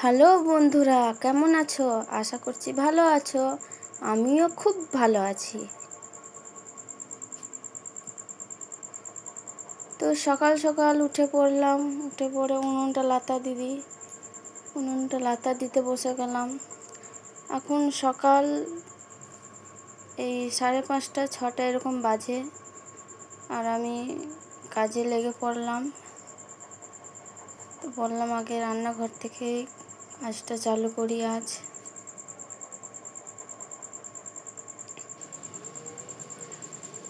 Hello বন্ধুরা, কেমন আছো? আশা করছি ভালো আছো। আমিও খুব ভালো আছি। তো সকাল সকাল উঠে পড়লাম, উঠে পড়ে উনুনটা লাতা দিতে বসে গেলাম। এখন সকাল এই 5:30 6টা এরকম বাজে, আর আমি কাজে লেগে পড়লাম। তো বললাম আগে রান্নাঘর থেকেই কাজটা চালু করি আজ।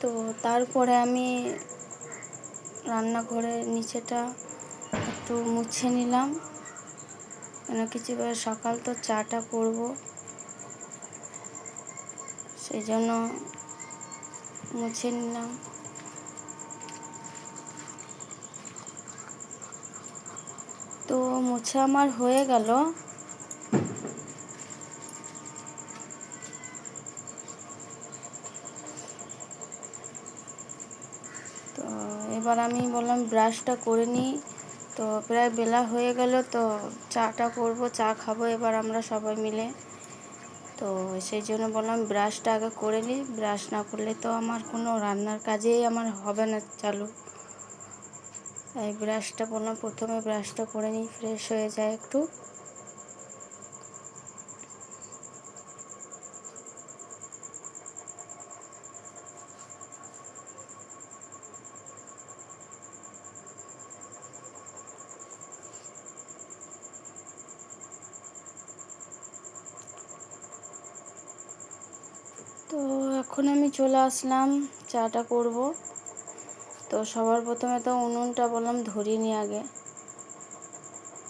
তো তারপরে আমি রান্নাঘরের নিচেটা একটু মুছে নিলাম, কেন কিছু সকাল তো চাটা করব, সেই জন্য মুছে নিলাম। তো মুছে আমার হয়ে গেল। তো এবার আমি বললাম ব্রাশটা করে নিই। তো প্রায় বেলা হয়ে গেল, তো চাটা করব, চা খাবো এবার আমরা সবাই মিলে। তো সেই জন্য বললাম ব্রাশটা আগে করে নিই, ব্রাশ না করলে তো আমার কোনো রান্নার কাজেই আমার হবে না চালু। তাই ব্রাশটা বললাম প্রথমে ব্রাশটা করে নিই, ফ্রেশ হয়ে যায় একটু। তো এখন আমি চলে আসলাম চাটা করব। তো সবার প্রথমে তো উনুনটা বললাম ধরিয়ে নিই আগে।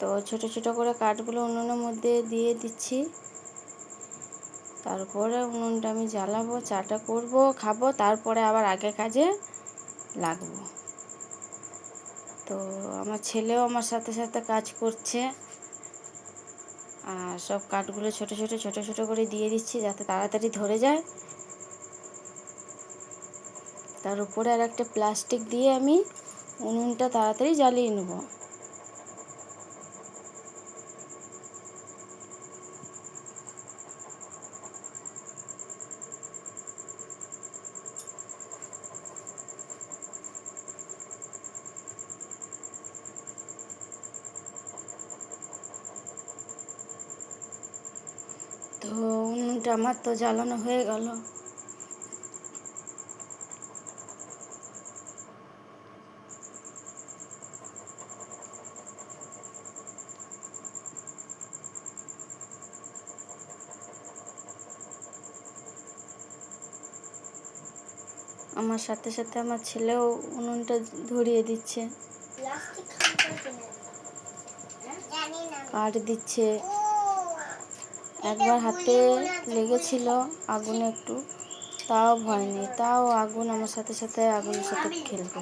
তো ছোট ছোট করে কাঠগুলো উনুনের মধ্যে দিয়ে দিচ্ছি। তারপরে উনুনটা আমি জ্বালাবো, চাটা করব, খাবো, তারপরে আবার আগে কাজে লাগবো। তো আমার ছেলেও আমার সাথে সাথে কাজ করছে, আর সব কাঠগুলো ছোট ছোট করে দিয়ে দিচ্ছি যাতে তাড়াতাড়ি ধরে যায়। তার উপরে আর একটা প্লাস্টিক দিয়ে আমি উনুনটা তাড়াতাড়ি জ্বালিয়ে নেব। তো উনুনটা আমার তো জ্বালানো হয়ে গেল। আমার সাথে সাথে আমার ছেলেও উনুনটা ধরিয়ে দিচ্ছে, কাঠ দিচ্ছে। একবার হাতে লেগেছিল আগুনে একটু, তাও ভয় নেই, তাও আগুন আমার সাথে সাথে আগুনের সাথে খেলবে।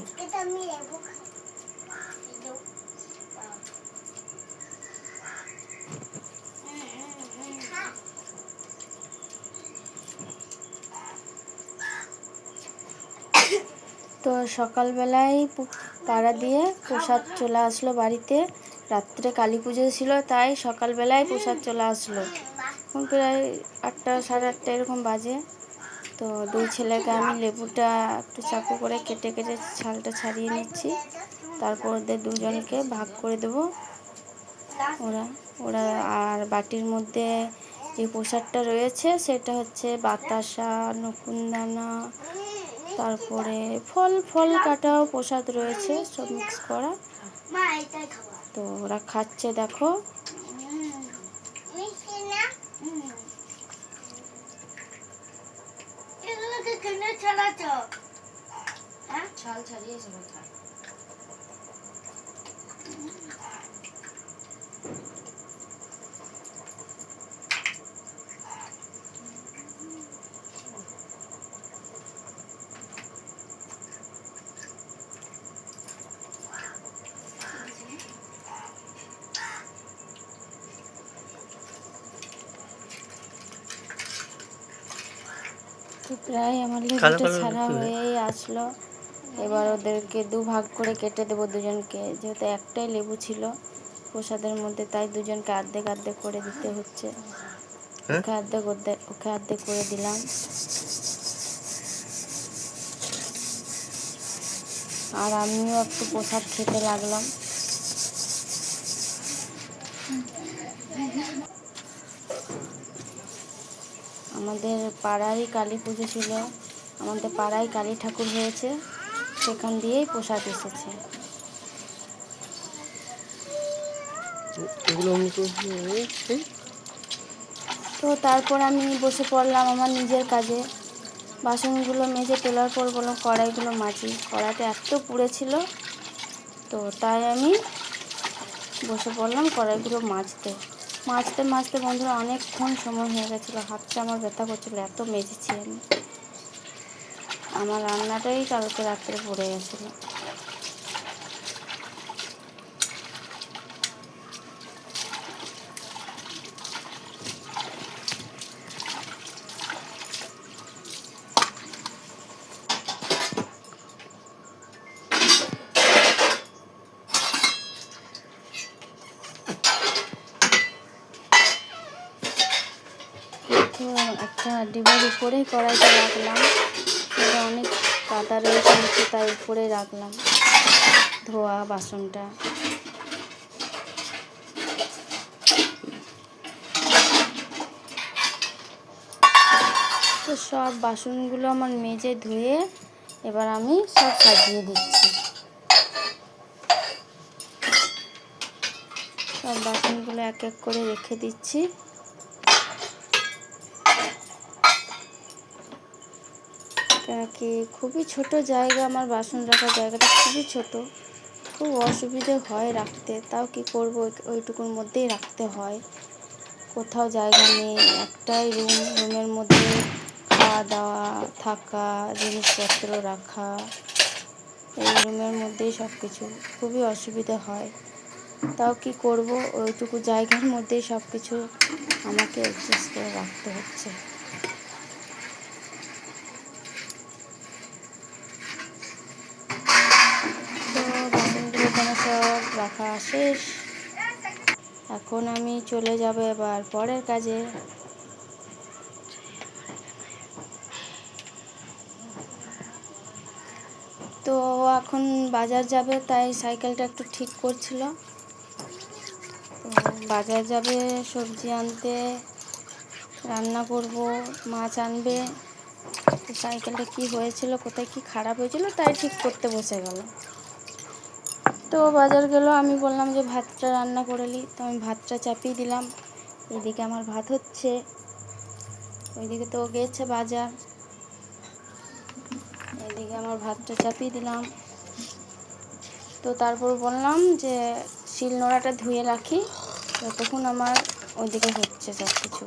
তো সকালবেলায় পাড়া দিয়ে প্রসাদ চলে আসলো বাড়িতে। রাত্রে কালী পুজো ছিল, তাই সকালবেলায় প্রসাদ চলে আসলো। এখন প্রায় 8টা 8:30 এরকম বাজে। তো দুই ছেলেকে আমি লেবুটা একটু চাকু করে কেটে কেটে ছালটা ছাড়িয়ে নিচ্ছি। তারপর ওদের দুজনকে ভাগ করে দেবো। ওরা ওরা আর বাটির মধ্যে যে প্রসাদটা রয়েছে সেটা হচ্ছে বাতাসা, নকুনদানা, তারপরে ফল কাটাও প্রসাদ রয়েছে, সব মিক্স করা। তো ওরা খাচ্ছে, দেখো। ছাল ছাড়িয়েছে কোথায়? তো প্রায় আমার লেবুটা ছাড়া হয়েই আসলো। এবার ওদেরকে দুভাগ করে কেটে দেবো দুজনকে, যেহেতু একটাই লেবু ছিল। প্রসাদের মধ্যে, তাই দুজনকে অর্ধেক অর্ধেক করে দিতে হচ্ছে। ওকে অর্ধেক করে দিলাম। আর আমিও একটু প্রসাদ খেতে লাগলাম। আমাদের পাড়ারই কালী পুজো ছিল, আমাদের পাড়ায় কালী ঠাকুর হয়েছে, সেখান দিয়েই প্রসাদ এসেছে। তো তারপর আমি বসে পড়লাম আমার নিজের কাজে। বাসনগুলো মেজে তোলার পর বললাম কড়াইগুলো মাজি, কড়াইটা এত পুড়েছিল, তো তাই আমি বসে পড়লাম কড়াইগুলো মাজতে মাজতে মাজতে বন্ধুরা অনেকক্ষণ সময় হয়ে গেছিলো, হাতটা আমার ব্যথা করছিলো, এত মেজেছি আমি। আমার রান্নাটাই কালকে রাত্রে পড়ে গেছিলো। তো একটা ডিবার উপরেই কড়াইটা রাখলাম, এটা অনেক কাদা রয়েছে, তাই উপরে রাখলাম ধোয়া বাসনটা। তো সব বাসনগুলো আমার মেজে ধুয়ে এবার আমি সব সাজিয়ে দিচ্ছি। সব বাসনগুলো এক এক করে রেখে দিচ্ছি। কেন কি খুবই ছোট জায়গা, আমার বাসন রাখার জায়গাটা খুবই ছোট, খুব অসুবিধে হয় রাখতে, তাও কি করব, ওইটুকুর মধ্যেই রাখতে হয়। কোথাও জায়গা নেই, একটাই রুমের মধ্যে খাওয়া দাওয়া, থাকা, জিনিসপত্র রাখা, এই রুমের মধ্যেই সব কিছু, খুবই অসুবিধা হয়। তাও কি করব, ওইটুকু জায়গার মধ্যেই সব কিছু আমাকে অ্যাডজাস্ট করে রাখতে হচ্ছে। তো বাসনগুলো এখানে সব রাখা শেষ। এখন আমি চলে যাব এবার পরের কাজে। তো এখন বাজার যাবে, তাই সাইকেলটা একটু ঠিক করছিল। তো বাজার যাবে সবজি আনতে, রান্না করব, মাছ আনবে। তো সাইকেলটা কি হয়েছিল, কোথায় কি খারাপ হয়েছিল, তাই ঠিক করতে বসে গেল। তো বাজার গেল, আমি বললাম যে ভাতটা রান্না করে নিই, তো আমি ভাতটা চাপিয়ে দিলাম। এদিকে আমার ভাত হচ্ছে, ওইদিকে তো গেছে বাজার, এদিকে আমার ভাতটা চাপিয়ে দিলাম। তো তারপর বললাম যে শিলনোড়াটা ধুয়ে রাখি, ততক্ষণ আমার ওইদিকে হচ্ছে সব কিছু।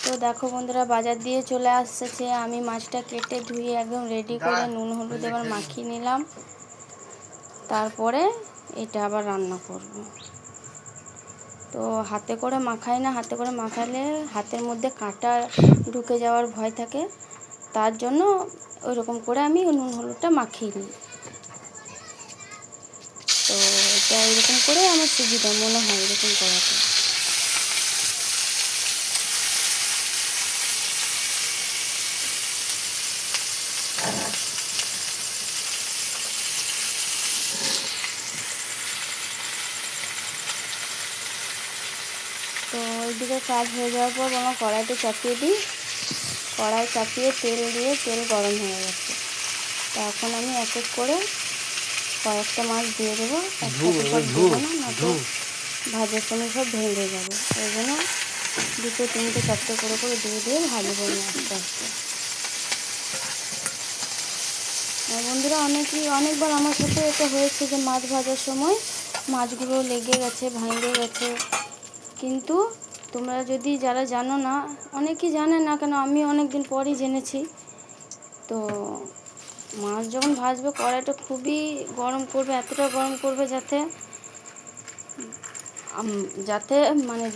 তো দেখো বন্ধুরা, বাজার দিয়ে চলে আসছে, আমি মাছটা কেটে ধুয়ে একদম রেডি করে নুন হলুদ এবার মাখিয়ে নিলাম। তারপরে এটা আবার রান্না করব। তো হাতে করে মাখাই না, হাতে করে মাখালে হাতের মধ্যে কাঁটা ঢুকে যাওয়ার ভয় থাকে, তার জন্য ওই রকম করে আমি নুন হলুদটা মাখিয়ে নিই। তো এটা এরকম করে আমার সুবিধা মনে হয় এরকম করাতে। তো ওইদিকে কাজ হয়ে যাওয়ার পর বললাম কড়াইটা চাপিয়ে দিই। কড়াই চাপিয়ে তেল দিয়ে, তেল গরম হয়ে গেছে। তো এখন আমি এক এক করে কয়েকটা মাছ দিয়ে দেবো, একসাথে সব দেবো না, না তো ভাজার সময় সব ভেঙে যাবে। ওই জন্য দুটো তিনটে চারটে করে করে দিয়ে দিয়ে ভাজবো আমি আস্তে আস্তে। বন্ধুরা অনেকবার আমার সাথে এটা হয়েছে যে মাছ ভাজার সময় মাছগুলো লেগে গেছে, ভেঙে গেছে। কিন্তু তোমরা যদি যারা জানো না, অনেকেই জানে না, কেন আমি অনেক দিন পরই জেনেছি। তো মাছ যখন ভাজবে কড়াইটা খুবই গরম করবে, এতটা গরম করবে যাতে মানে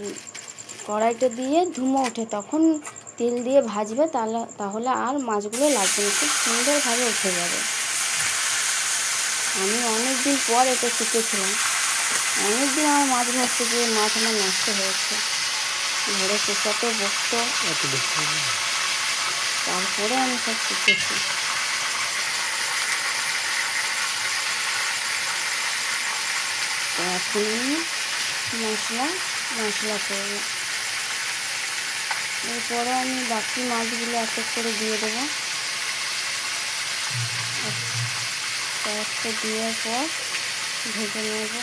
কড়াইটা দিয়ে ধুমো ওঠে তখন তেল দিয়ে ভাজবে, তাহলে আর মাছগুলো লাগবে না, খুব সুন্দরভাবে উঠে যাবে। আমি অনেক দিন পর এটা শিখেছিলাম। অনেক দিন আমার মাছ ভাজতে গিয়ে মাছ আমার নষ্ট হয়েছে, ঘরে পোষাতে বসতো, তারপরে আমি সব শিখেছি। তো এখন আমি মশলা করব। এরপরে আমি বাকি মাছগুলো এক এক করে দিয়ে দেবো। একটা দেওয়ার পর ভেজে নেব।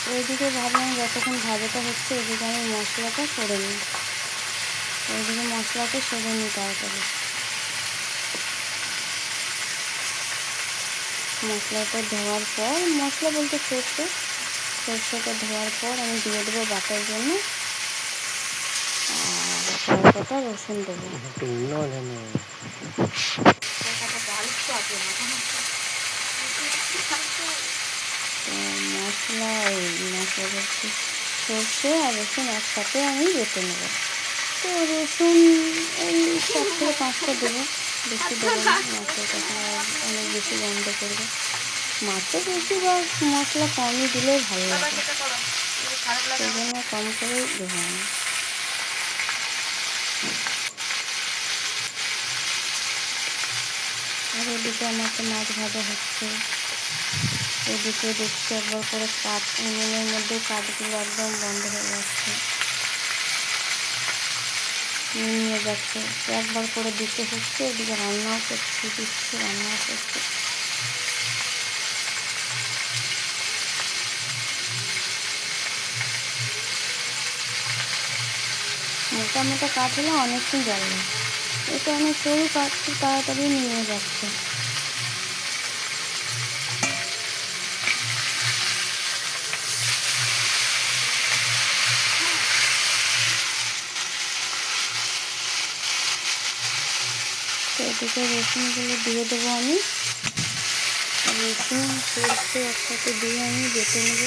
ওইদিকে ভাবলাম যতক্ষণ ভাজাটা হচ্ছে ওইদিকে আমি মশলাটা করে নিই। ওইদিকে মশলাটা সরে নিই তাড়াতাড়ি। মশলাটা ধোয়ার পর, মশলা বলতে সরষেটা ধোয়ার পর আমি দিয়ে দেবো বাটার জন্য, আর কয়েকটা রসুন দেবো। মশলা বলছি সর্ষে আর রসুন একসাথে আমি বেটে নেব। তো রসুন এই 4 থেকে 5টা দেবো, বেশি দেবো না, মাছের তখন অনেক বেশি গন্ধ করবে। মাছে বেশিরভাগ মশলা কমই দিলেই ভালো লাগে, সেই জন্য কম করেই দেবো আমি। আর ওদিকে আমার তো মাছ ভাজা হচ্ছে, এদিকে দেখছি একবার করে উনুনের মধ্যে কাঠগুলো একদম বন্ধ হয়ে যাচ্ছে, নিয়ে যাচ্ছে। একবার করে দিতে হচ্ছে, এদিকে রান্নাও করছি, রান্নাও করছি। মোটা মোটা কাঠ হলে অনেকক্ষণ জ্বলবে, এটা অনেক সরু কাঠ, খুব তাড়াতাড়ি নিয়ে যাচ্ছে। তো এদিকে রসুনগুলো দিয়ে দেবো আমি, রসুন সরষে একসাথে দিয়ে আমি বেটে নেব।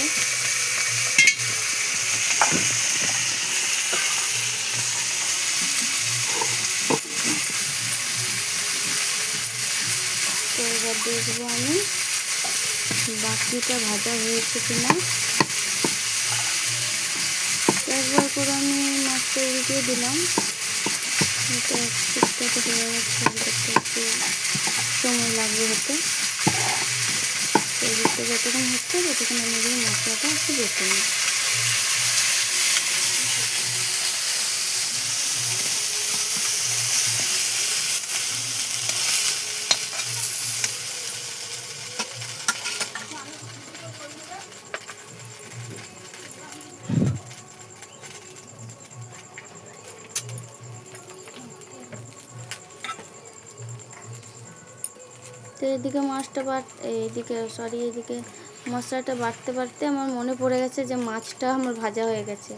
তো এবার দেখবো আমি বাকিটা ভাজা হয়েছে কিনা। একবার করে আমি মাছটা উল্টে দিলাম, এটা ঠিকঠাক হয়ে যাচ্ছে, একটু সময় লাগবে হতে। তো এদিকটা যতক্ষণ হচ্ছে ততক্ষণ আমি মশলাটা একটু বেটে নিই। তো এদিকে এদিকে মশলাটা বাটতে আমার মনে পড়ে গেছে যে মাছটা আমার ভাজা হয়ে গেছে।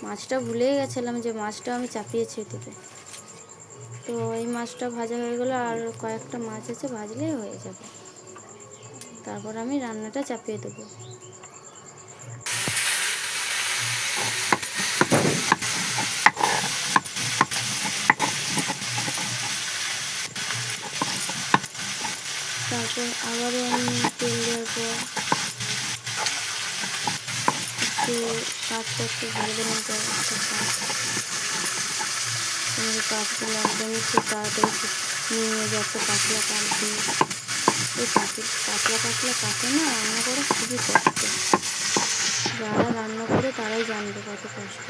মাছটা ভুলেই গেছিলাম যে মাছটা আমি চাপিয়েছি এদিকে। তো এই মাছটা ভাজা হয়ে গেলো, আর কয়েকটা মাছ আছে, ভাজলেই হয়ে যাবে। তারপর আমি রান্নাটা চাপিয়ে দেবো। তারপর আবারও আমি তেল দেওয়ার পর কাঠটা একটু ভেজে নিতে হবে। কাঠগুলো একদমই খুব তাড়াতাড়ি নিয়ে যাচ্ছে, পাতলা কাঠ দিয়ে। এই পাতলা কাঠে না রান্না করা খুবই কষ্ট, যারা রান্না করে তারাই জানবে কত কষ্ট।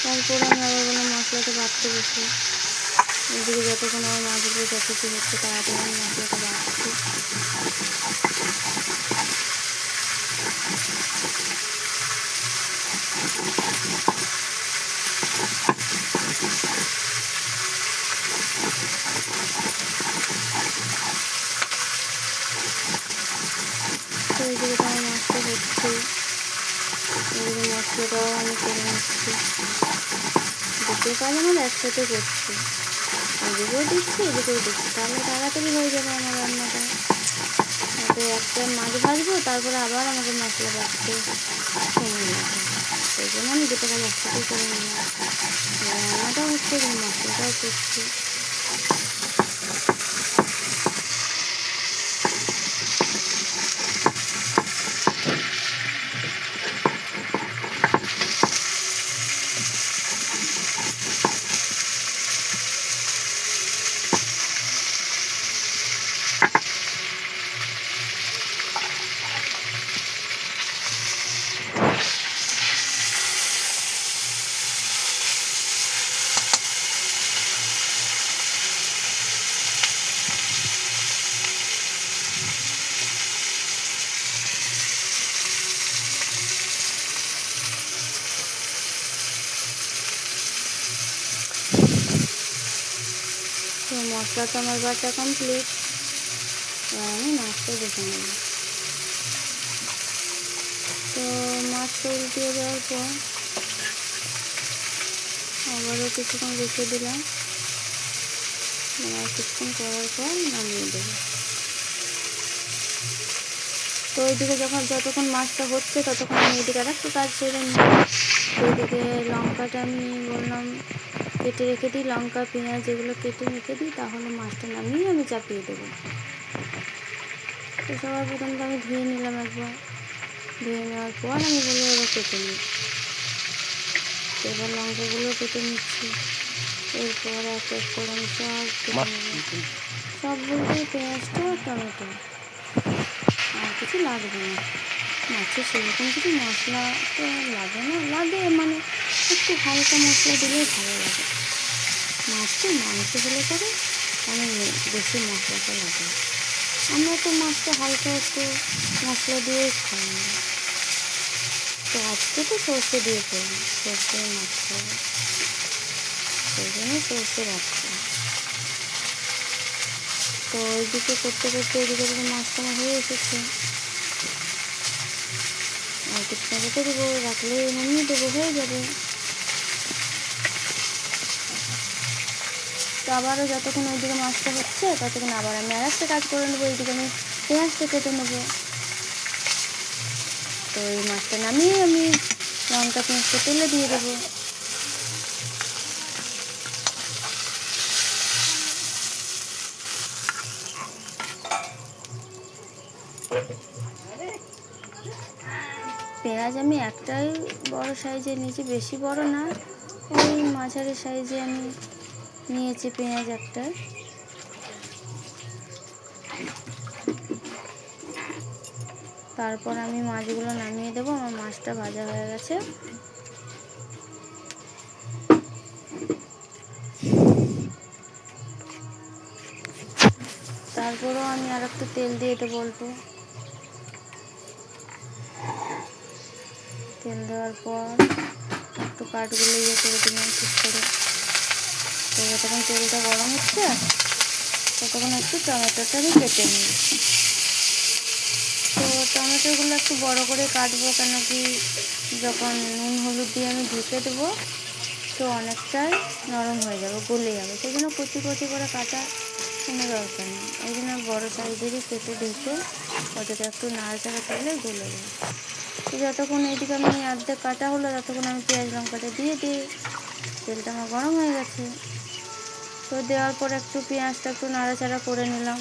তারপর আমি আবার বললাম মশলাটা বাটতে বসে, এদিকে যতক্ষণ আমার মাছগুলো যতটুকু হচ্ছে তাড়াতাড়ি আমি মশলাটা বাটছি। তো এইদিকে তো আমার মাছটা হচ্ছে, এইদিকে মশলাটাও আমি করে নিচ্ছি। দুটো কাজ আমার একসাথে করছি, এদিকেও দিচ্ছি এদিকেও দিচ্ছি, তাহলে তাড়াতাড়ি হয়ে যাবে আমার রান্নাটা। এত তো একটা মাছ ভাজবো, তারপরে আবার আমাকে মশলা বাটতে সময় লাগবে। সেই জন্য আমি দুটো কাজ একসাথেই করে নিলাম। রান্নাটাও হচ্ছে, মশলাটাও করছি। তো মশলা তো আমার বাটা কমপ্লিট। আমি মাছটা দেখে নেব। তো মাছটা উল্টিয়ে দেওয়ার পর আবারও কিছুক্ষণ রেখে দিলাম। কিছুক্ষণ করার পর নামিয়ে দেবো। তো ওইদিকে যতক্ষণ মাছটা হচ্ছে ততক্ষণ আমি এদিকে আর একটু কাজ সেরে নিই। তো ওইদিকে লঙ্কাটা আমি বললাম কেটে রেখে দিই, লঙ্কা পেঁয়াজ এগুলো কেটে রেখে দিই, তাহলে মাছটা নামিয়ে আমি চাপিয়ে দেবো। তো সবার প্রথম তো আমি ধুয়ে নিলাম একবার, ধুয়ে নেওয়ার পর আমি বলবো এবার কেটে নিই। এবার লঙ্কাগুলো কেটে নিচ্ছি। এরপর এক এক করে আমি সব কেটে নেব। সব বলতে পেঁয়াজটা টমেটো, আর কিছু লাগবে না। মাছের সেরকম কিছু মশলা তো লাগে না, লাগে মানে একটু হালকা মশলা দিলেই ভালো লাগে। মাছটা মাংস হলে পরে অনেক বেশি মশলাটা লাগে। আমরা তো মাছটা হালকা একটু মশলা দিয়েই খাই না। তো আজকে তো সর্ষে দিয়ে করবো, সর্ষে মাছ খাবো, সেই জন্য সর্ষে রাখছি। তো ওইদিকে করতে করতে ওইদিকে মাছটা আমার হয়ে এসেছে। আর কিছুটা রেখে দেবো, রাখলে নামিয়ে দেবো, হয়ে যাবে। তো আবারও যতক্ষণ ওইদিকে মাছটা হচ্ছে ততক্ষণ আবার আমি আর একটা কাজ করে নেবো। এইদিকে আমি পেঁয়াজটা কেটে নেবো। তো এই মাছটা নামিয়ে আমি লঙ্কা পেঁয়াজটা তেলে দিয়ে দেবো। পেঁয়াজ আমি একটাই বড় সাইজে নিয়েছি, বেশি বড় না, ওই মাঝারি সাইজে আমি নিয়েছি পেঁয়াজ একটা। তারপর আমি মাছগুলো নামিয়ে দেবো। আমার মাছটা ভাজা হয়ে গেছে। তারপরেও আমি আর একটু তেল দিয়ে দেবো অল্প। তেল দেওয়ার পর একটু কাঠগুলো করে দিলাম ঠিক করে। তো যতক্ষণ তেলটা গরম হচ্ছে ততক্ষণ একটু টমেটোটা আমি কেটে নিই। তো টমেটোগুলো একটু বড় করে কাটবো, কেন কি যখন নুন হলুদ দিয়ে আমি ঢেকে দেবো তো অনেকটাই নরম হয়ে যাবে, গলে যাবে। সেই জন্য কচি কচি করে কাটা কোনো দরকার নেই। ওই জন্য বড়ো সাইজেরই কেটে ঢেকে ওটাকে একটু নাড়াচাড়া করলে গলে যায়। তো যতক্ষণ এইদিকে আমি অর্ধেক কাটা হলো ততক্ষণ আমি পেঁয়াজ লঙ্কাটা দিয়ে দিই। তেলটা আমার গরম হয়ে গেছে। তো দেওয়ার পর একটু পেঁয়াজটা একটু নাড়াচাড়া করে নিলাম।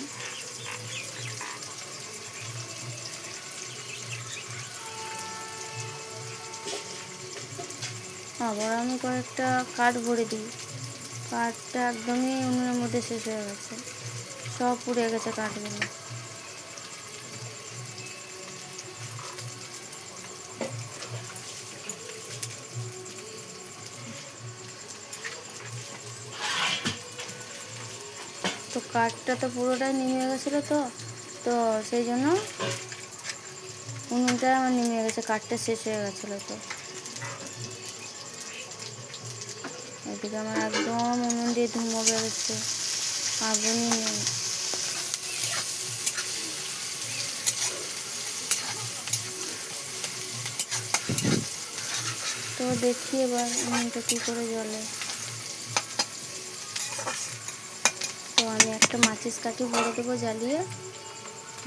আবার আমি কয়েকটা কাঠ ভরে দিই। কাঠটা একদমই উনুনের মধ্যে শেষ হয়ে গেছে, সব পুড়ে গেছে কাঠগুলো। তো কাঠটা তো পুরোটাই নিমে গেছিলো, তো সেই জন্য উনুনটা আমার নিমে গেছে, কাঠটা শেষ হয়ে গেছিলো। তো এদিকে আমার একদম উনুন দিয়ে ধুমো বেরোচ্ছে, আগুনই নেই। তো দেখি এবার উনুনটা কী করে জ্বলে। তো আমি একটা মাচিস কাঠি ভরে দেবো জ্বালিয়ে।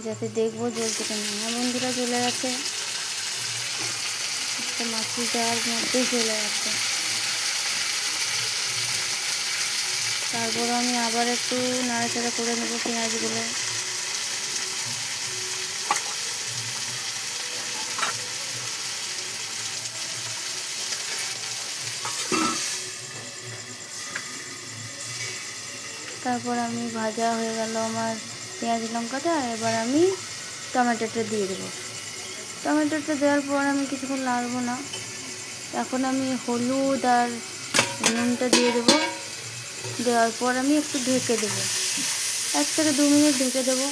যাতে দেখবো জ্বলছে কেন। হ্যাঁ বন্ধুরা, জ্বলে গেছে, একটা মাছি যাওয়ার মধ্যেই চলে গেছে। তারপর আমি আবার একটু নাড়াচাড়া করে নেবো পেঁয়াজগুলো। তারপর আমি ভাজা হয়ে গেল আমার পেঁয়াজ লঙ্কাটা, এবার আমি টমেটোটা দিয়ে দেবো। টমেটোটা দেওয়ার পর আমি কিছুক্ষণ নাড়বো না। এখন আমি হলুদ আর নুনটা দিয়ে দেবো। দেওয়ার পর আমি একটু ঢেকে দেবো, 1 থেকে 2 মিনিট ঢেকে দেবো,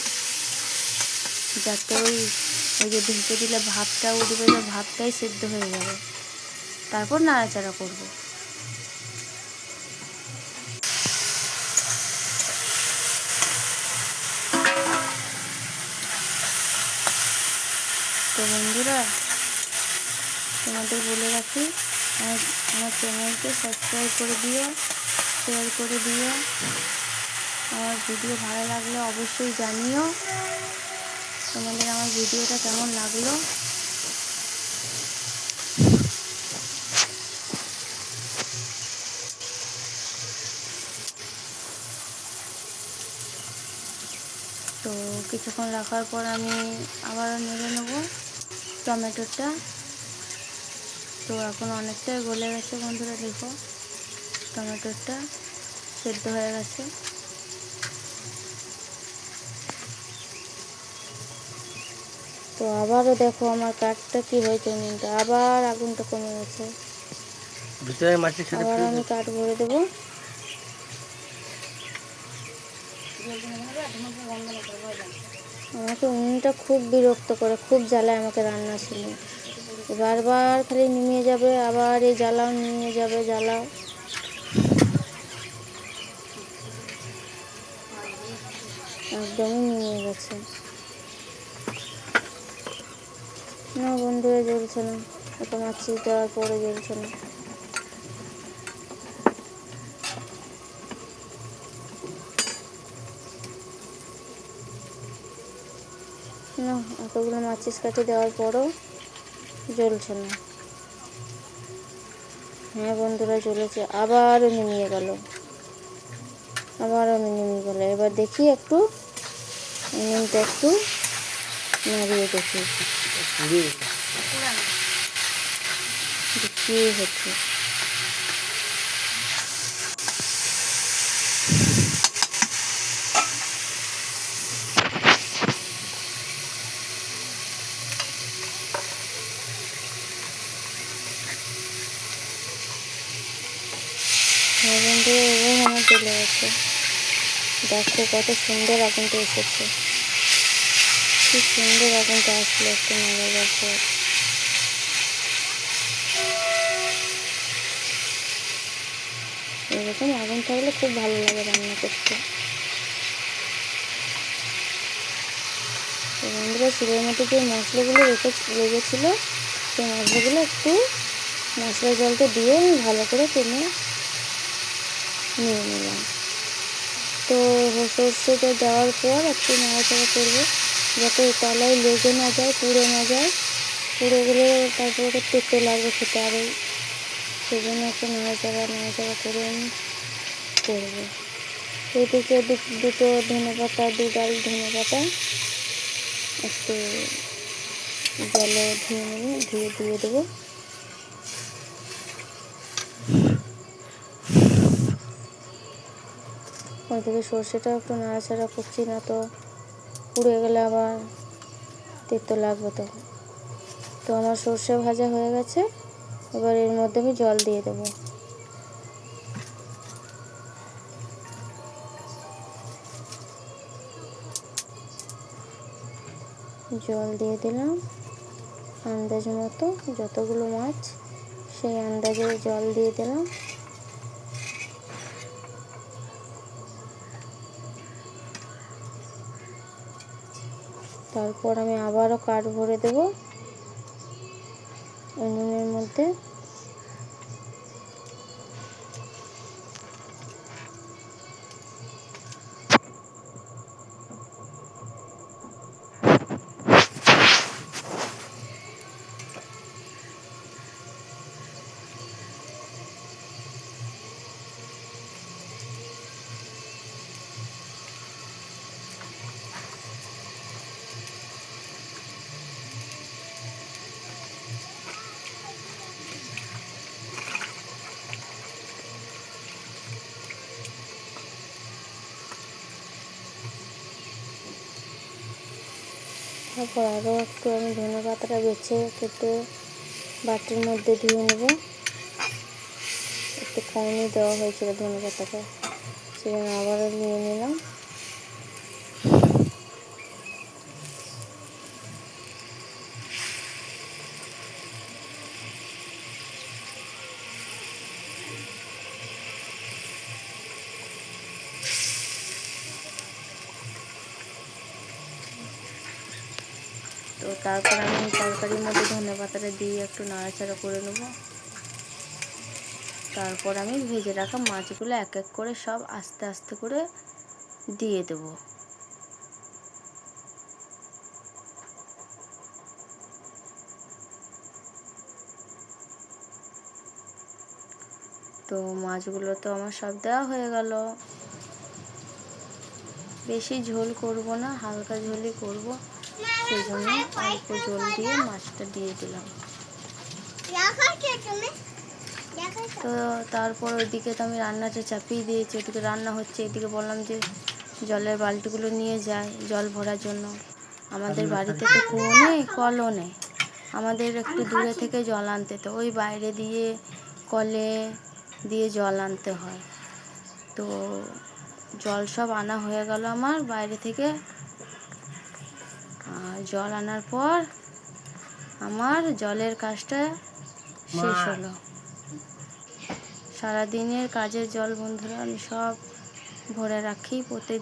যাতে ওই যে ঢেকে দিলে ভাতটা উঠবে, তো ভাতটাই সেদ্ধ হয়ে যাবে। তারপর নাড়াচাড়া করবো। তো বন্ধুরা, তোমাদের বলে রাখি, আমার চ্যানেলকে সাবস্ক্রাইব করে দিও, শেয়ার করে দিও। আমার ভিডিও ভালো লাগলে অবশ্যই জানিও তোমাদের আমার ভিডিওটা কেমন লাগলো। তো কিছুক্ষণ রাখার পর আমি আবার নেড়ে নেব টমেটোটা। তো এখন অনেকটাই গলে গেছে বন্ধুরা, দেখো টমেটোটা সেদ্ধ হয়ে গেছে। তো আবারও দেখো আমার কাঠটা কি হয়েছে, আবার আগুনটা কমে গেছে। আবার আমি কাঠ ভরে দেবো। আমাকে উনুনটা খুব বিরক্ত করে, খুব জ্বালায় আমাকে রান্না ছিল। বারবার খালি নিমিয়ে যাবে, আবার এই জ্বালাও, নিমিয়ে যাবে, জ্বালাও। একদমই নিমিয়ে গেছে। না বন্ধুরা, জ্বলছে না, ওটা মাছি দেওয়ার পরে জ্বলছে না। না, এতগুলো মাচিস কাঠি দেওয়ার পরও জ্বলছে না। হ্যাঁ বন্ধুরা, জ্বলেছে, আবারও নিমিয়ে গেল, আবারও নিমিয়ে গেল। এবার দেখি একটু উনুনটা একটু নাড়িয়ে দেখি কি হচ্ছে। হ্যাঁ বন্ধুরা, এবার আমার চলে গেছে। দেখো কত সুন্দর আগুনটা এসেছে, খুব সুন্দর আগুনটা আসলো একটু নাড়াবার পর। এরকম আগুন থাকলে খুব ভালো লাগে রান্না করতে। তো বন্ধুরা, শিলের মধ্যে যে মশলাগুলো লেগেছিল, সেই মশলাগুলো একটু মশলা জলটা দিয়ে আমি ভালো করে টেনে নিয়ে নিলাম। তো সর্ষেটা দেওয়ার পর একটু নাড়াচাড়া করবো, যাতে তলায় লেগে না যায়, পুড়ে না যায়। পুড়ে গেলে তারপরে ওটা তেতো লাগবে খেতে, আরও সেই জন্য একটু নাড়াচাড়া করে আমি করবো। এদিকে দুটো ধনেপাতা, 2 ডাল ধনেপাতা একটু জলে ধুয়ে দিয়ে দেবো। ওইদিকে সর্ষেটা একটু নাড়াচাড়া করছি, না তো পুড়ে গেলে আবার তেতো লাগবে তখন। তো আমার সর্ষে ভাজা হয়ে গেছে, এবার এর মধ্যে আমি জল দিয়ে দেবো। জল দিয়ে দিলাম আন্দাজ মতো, যতগুলো মাছ সেই আন্দাজে জল দিয়ে দিলাম। তারপর আমি আবারও কাঠ ভরে দেব উনুনের মধ্যে। তারপর আরও একটু আমি ধনে পাতাটা বেছে কেটে বাটির মধ্যে ধুয়ে নেব। একটু কমই দেওয়া হয়েছিল ধনে পাতাটা, সেজন্য আবারও নিয়ে নিলাম। তো তারপর আমি তরকারির মধ্যে ধনে পাতাটা দিয়ে একটু নাড়াচাড়া করে নেব। তারপর আমি ভেজে রাখা মাছগুলো এক এক করে সব আস্তে আস্তে করে দিয়ে দেব। তো মাছগুলো তো আমার সব দেওয়া হয়ে গেল। বেশি ঝোল করব না, হালকা ঝোলই করব, সেই জন্য অল্প ঝোল দিয়ে মাছটা দিয়ে দিলাম। তো তারপর ওইদিকে তো আমি রান্নাটা চাপিয়ে দিয়েছি, ওইদিকে রান্না হচ্ছে, এদিকে বললাম যে জলের বালতিগুলো নিয়ে যায় জল ভরার জন্য। আমাদের বাড়িতে তো কুয়ো নেই, কলও নেই, আমাদের একটু দূরে থেকে জল আনতে, তো ওই বাইরে দিয়ে কলে দিয়ে জল আনতে হয়। তো জল সব আনা হয়ে গেল আমার বাইরে থেকে। জল আনার পর আমার জলের কাজটা শেষ হলো। সারাদিনের কাজের জল বন্ধুরা আমি সব ভরে রাখি প্রতিদিন।